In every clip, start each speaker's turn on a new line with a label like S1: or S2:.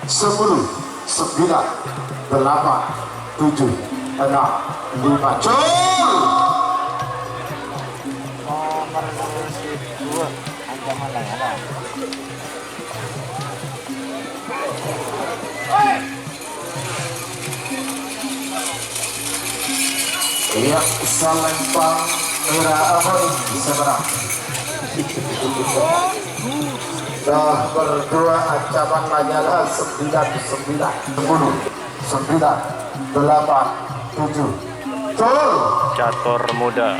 S1: 10, 9, 8, 7, 6, 5. Cul!
S2: Nomor 2 ancaman yang ada.
S1: Iya, Salembang Merah Abadi bisa menang. Dah berdua ancaman Lanyala 9, 10, 8, 7. Cul!
S3: Catur muda.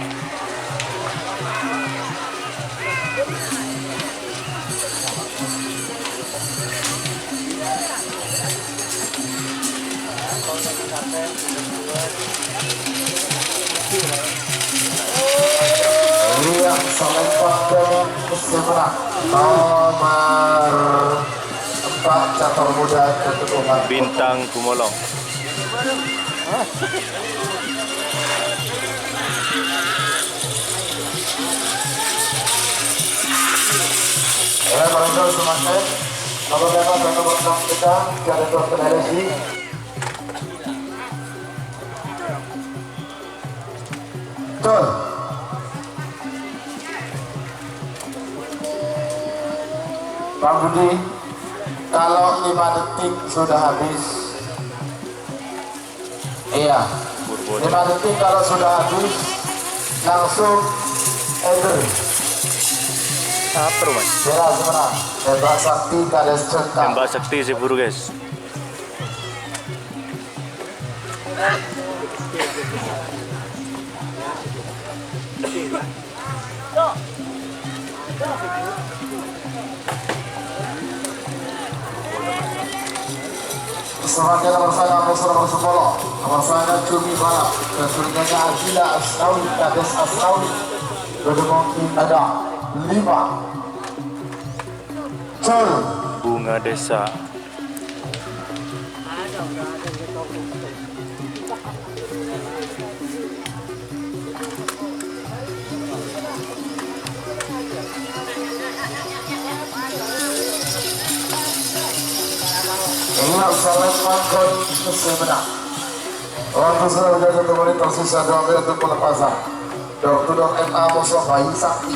S1: Iya, Salembang bisa menang. Nomor 4 Catur Muda keturunan
S3: Bintang Kumolong.
S1: Ya, barangkali semakin nomor 5 dan nomor 6 kita ada Dr. LSI. Betul. Bang Budi, kalau 5 detik sudah habis, iya, 5 detik kalau sudah habis, langsung enter.
S3: Apa rumah?
S1: Jelas menang. Tembak sakti kades cengkak.
S3: Tembak sakti si buru guys.
S1: Selanjutnya nomor saya nomor 10, nomor saya Cumi Balap dan surganya Azila Asnawi kades Asnawi. Berdemokin ada 5. Cul!
S3: Bunga Desa.
S1: Ingat Salembang Kondisi menang. Waktu sudah menjadi 1 menit tersisa 2 menit untuk pelepasan. Dr. MA Musuh Bayi Sakti.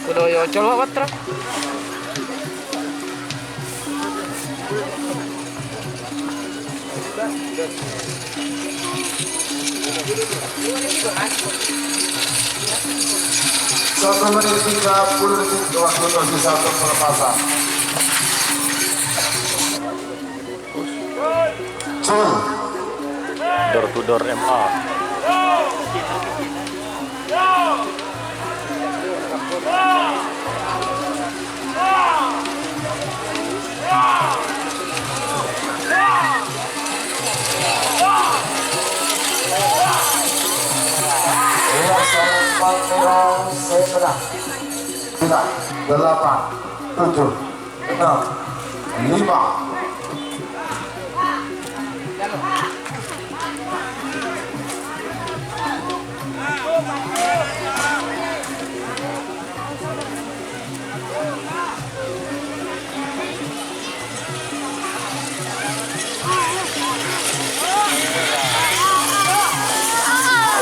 S2: Sudah yo colok patra.
S1: Satu menit 30 detik waktu tersisa untuk pelepasan. Cul!
S3: Door to door MA.
S1: Iya, Salembang Merah saya menang. 9, 8, 7, 6, 5.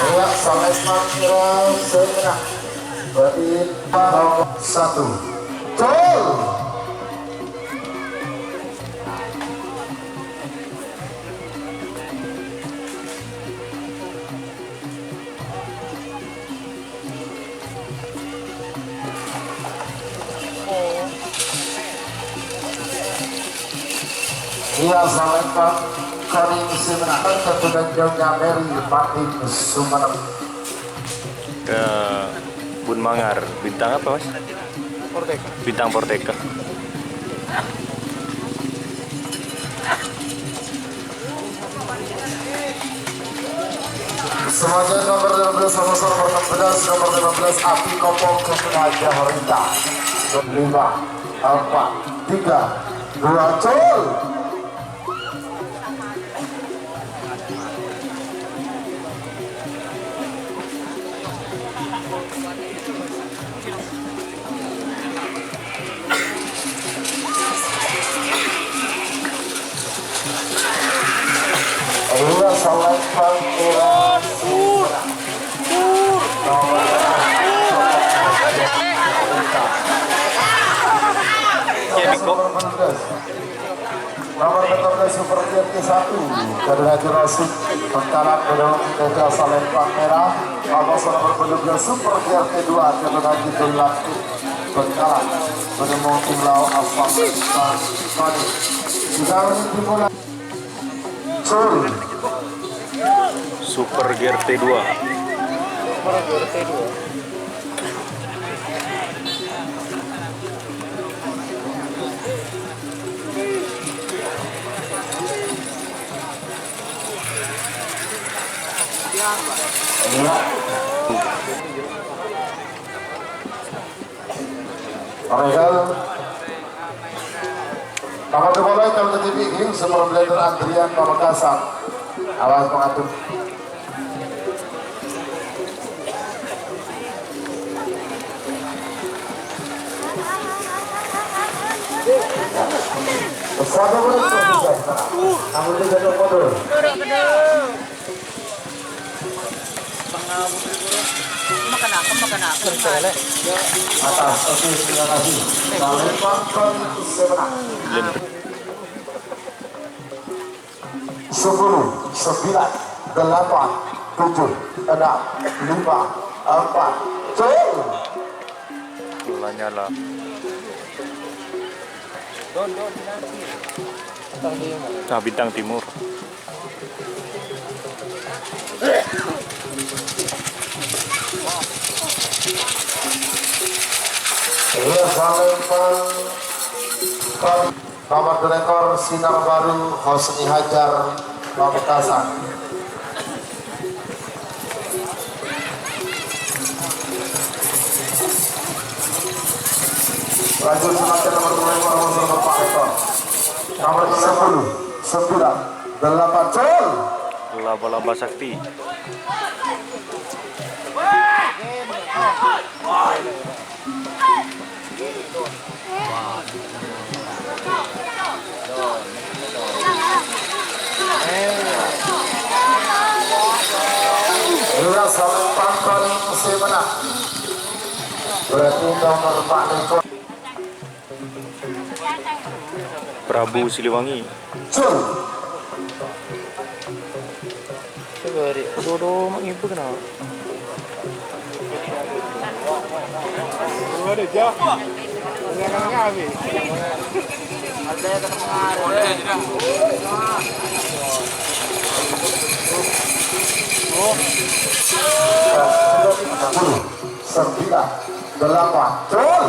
S1: Ya, Salembang Merah saya menang. Berarti nomor 1. Cul! Iya, Salembang Kondisi menang. Keturunan Nyonya Mary Martin Sumenep.
S3: Ke Bun Mangar. Bintang apa mas?
S2: Porteka.
S3: Bintang Porteka.
S1: Selanjutnya nomor 15 nomor 16 nomor 15 Api Kopong Kepenajah Horita. 5, 4, 3, 2, Cul! Iya, Salembang Era nomor 14 Super Tier 1 Garuda Jurassic Bengkalan Gedung Teja Salembang Merah. Nomor 12 Super Tier 2 Garuda Kidul Latif Bengkalan Gedung Timlau Asfal Koni. Sudah dimulai
S3: Super Gear T2.
S1: Regal nomor dimulai kalau ke TV ini sebelum blender antrian Pamekasan. Awas pengatur. Bersama mereka bisa. Namun tidak ada modal.
S2: Makan apa?
S1: Atas, oke, terima kasih. Salembang Koni sebenarnya. 10, 9, 8, 7, 6, 5, 4,
S3: Bola nyala. Nah, Bintang Timur.
S1: Iya, Salembang Koni. Nomor direkor Sinar Baru Hosni Hajar Pamekasan. Lanjut semakin nomor 2 nomor Pak Ekor. Nomor 10, 9, 8, Col.
S3: Laba-laba sakti.
S1: Iya, Salembang Koni musim menang. Berarti nomor Pak Ekor.
S3: Prabu Siliwangi.
S1: Col.
S2: Seberi.
S3: Dodo mak ibu kenapa?
S2: Ada jauh. Jangan habis. Ada yang pengaruh.
S1: Sepuluh, 9, 8, Col.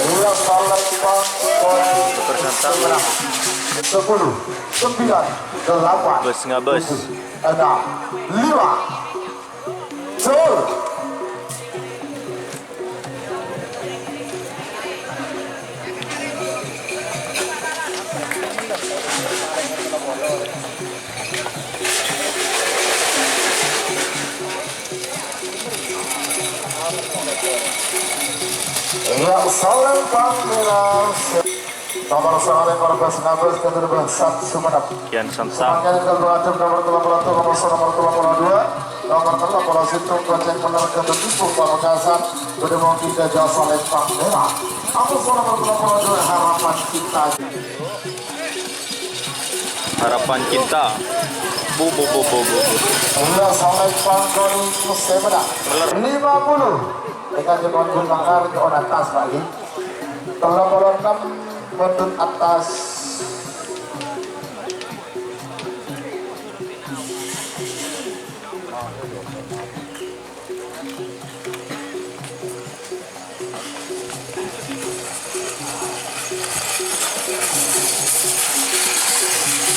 S1: Iya, Salembang Koni
S3: Bersantang.
S1: 10, 9, 8,
S3: Bus nggak bus.
S1: 6, 5, Col. Iya, Salembang Merah. Nomor 14 kemudian 1 Sumenep.
S3: Kian Santang.
S1: Semakin kedua tim nomor 31 nomor 32 nomor 30 Situng Goceng Bener Kedetipu Pamekasan Bedemong 3 Jawa Salembang Merah. Nomor 32 Harapan Cinta.
S3: Harapan Cinta. Bu.
S1: Iya, Salembang Koni musim menang 50 dengan jempol Gunbangar ke atas lagi 36 Bentut atas.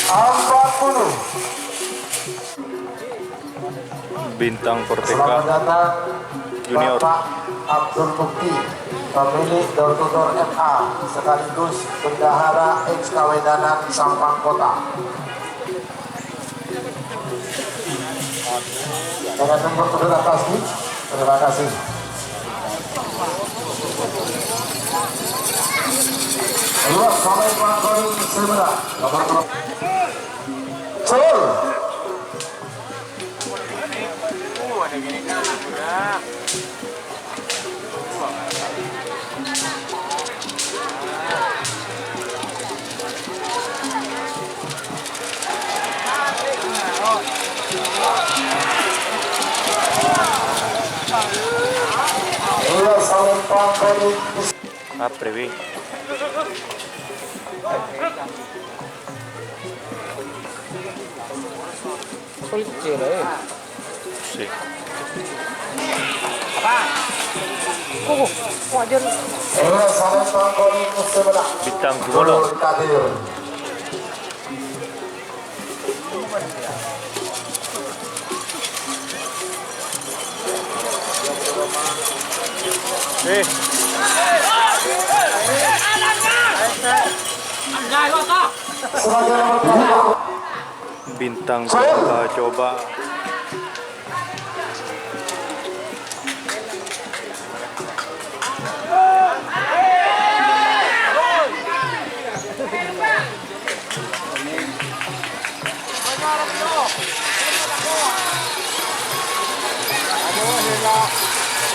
S1: Empat 40
S3: Bintang
S1: Selamat
S3: Korteka
S1: datang
S3: Junior.
S1: Bapak Abdul Mukti, pemilik Door to Door MA sekaligus bendahara ex Kawedanan Sampang Kota. Dengan nomor turun atas nih, terima kasih. Luas sampai Pangkori Semena, nomor turun. Cul. Luas sampai Pangkori.
S3: Aprewi. Si.
S1: Luas sampai Pangkori Semena.
S3: Bintang Gumolo.
S1: Turun Kadir.
S3: Eh,
S1: Sebagai nomor kedua.
S3: Bintang coba.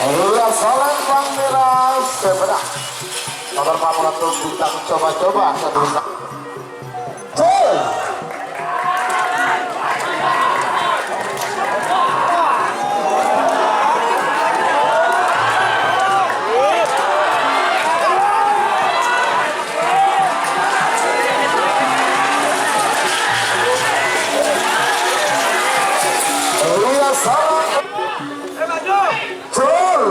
S1: Luas Solen Pangmira Semena. Nomor 400 bintang coba-coba kedua. Cul. Luas Solen. Cul.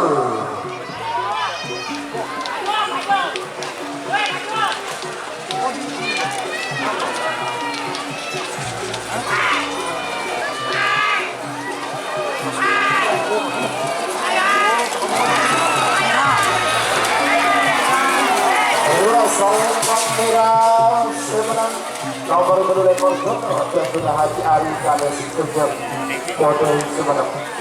S1: Solen Pangmira Semena. Nomor kedua rekor yang sudah Haji Ari Kades Kejar Kode Semena.